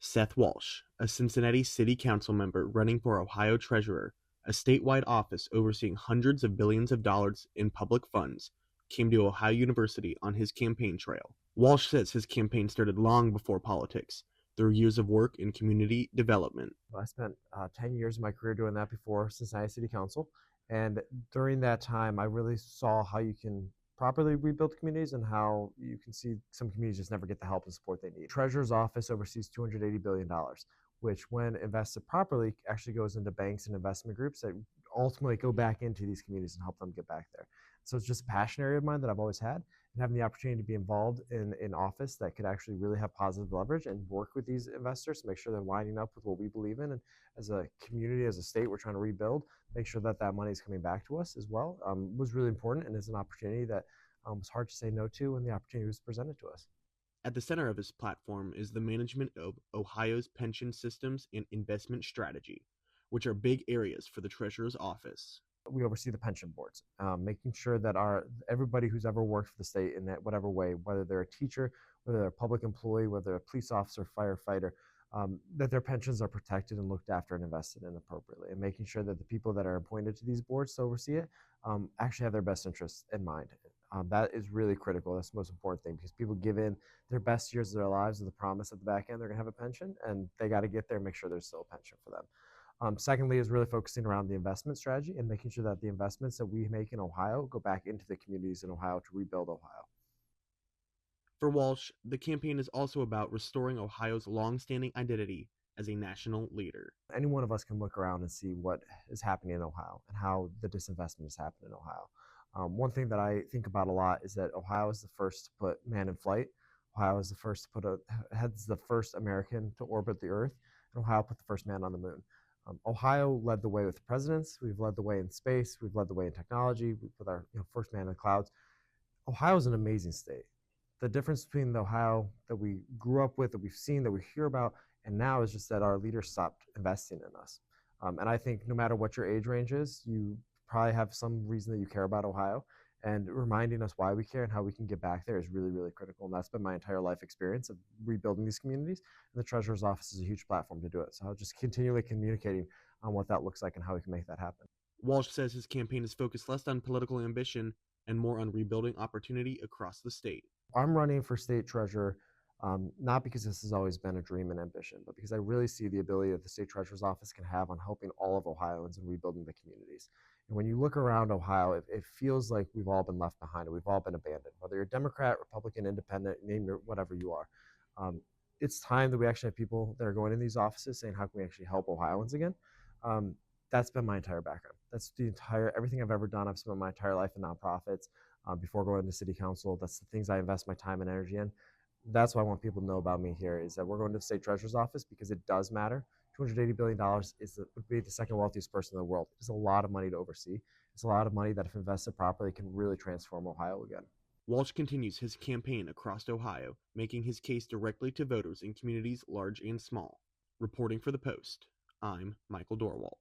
Seth Walsh, a Cincinnati City Council member running for Ohio Treasurer, a statewide office overseeing hundreds of billions of dollars in public funds, came to Ohio University on his campaign trail. Walsh says his campaign started long before politics, through years of work in community development. I spent 10 years of my career doing that before Cincinnati City Council. And during that time, I really saw how you can properly rebuild communities and how you can see some communities just never get the help and support they need. Treasurer's office oversees $280 billion, which when invested properly actually goes into banks and investment groups that ultimately go back into these communities and help them get back there. So it's just a passion area of mine that I've always had, and having the opportunity to be involved in office that could actually really have positive leverage and work with these investors to make sure they're lining up with what we believe in. And as a community, as a state, we're trying to rebuild, make sure that that money is coming back to us as well, was really important, and is an opportunity that was hard to say no to when the opportunity was presented to us. At the center of his platform is the management of Ohio's pension systems and investment strategy, which are big areas for the Treasurer's office. We oversee the pension boards, making sure that everybody who's ever worked for the state in that whatever way, whether they're a teacher, whether they're a public employee, whether they're a police officer, firefighter, that their pensions are protected and looked after and invested in appropriately, and making sure that the people that are appointed to these boards to oversee it actually have their best interests in mind. That is really critical. That's the most important thing, because people give in their best years of their lives with the promise at the back end they're going to have a pension, and they got to get there and make sure there's still a pension for them. Secondly, is really focusing around the investment strategy and making sure that the investments that we make in Ohio go back into the communities in Ohio to rebuild Ohio. For Walsh, the campaign is also about restoring Ohio's long-standing identity as a national leader. Any one of us can look around and see what is happening in Ohio and how the disinvestment has happened in Ohio. One thing that I think about a lot is that Ohio is the first to put man in flight. Ohio is the first to heads the first American to orbit the Earth, and Ohio put the first man on the moon. Ohio led the way with presidents. We've led the way in space. We've led the way in technology. We put our first man in the clouds. Ohio is an amazing state. The difference between the Ohio that we grew up with, that we've seen, that we hear about, and now is just that our leaders stopped investing in us. And I think no matter what your age range is, you probably have some reason that you care about Ohio. And reminding us why we care and how we can get back there is really, really critical. And that's been my entire life experience of rebuilding these communities. And the Treasurer's Office is a huge platform to do it. So I'll just continually communicating on what that looks like and how we can make that happen. Walsh says his campaign is focused less on political ambition and more on rebuilding opportunity across the state. I'm running for state treasurer, not because this has always been a dream and ambition, but because I really see the ability that the state treasurer's office can have on helping all of Ohioans and rebuilding the communities. And when you look around Ohio, it feels like we've all been left behind, and we've all been abandoned, whether you're Democrat, Republican, Independent, name your whatever you are. It's time that we actually have people that are going in these offices saying, how can we actually help Ohioans again? That's been my entire background. That's everything I've ever done. I've spent my entire life in nonprofits before going to city council. That's the things I invest my time and energy in. That's what I want people to know about me here, is that we're going to the state treasurer's office because it does matter. $280 billion would be the second wealthiest person in the world. It's a lot of money to oversee. It's a lot of money that, if invested properly, can really transform Ohio again. Walsh continues his campaign across Ohio, making his case directly to voters in communities large and small. Reporting for The Post, I'm Michael Dorwaldt.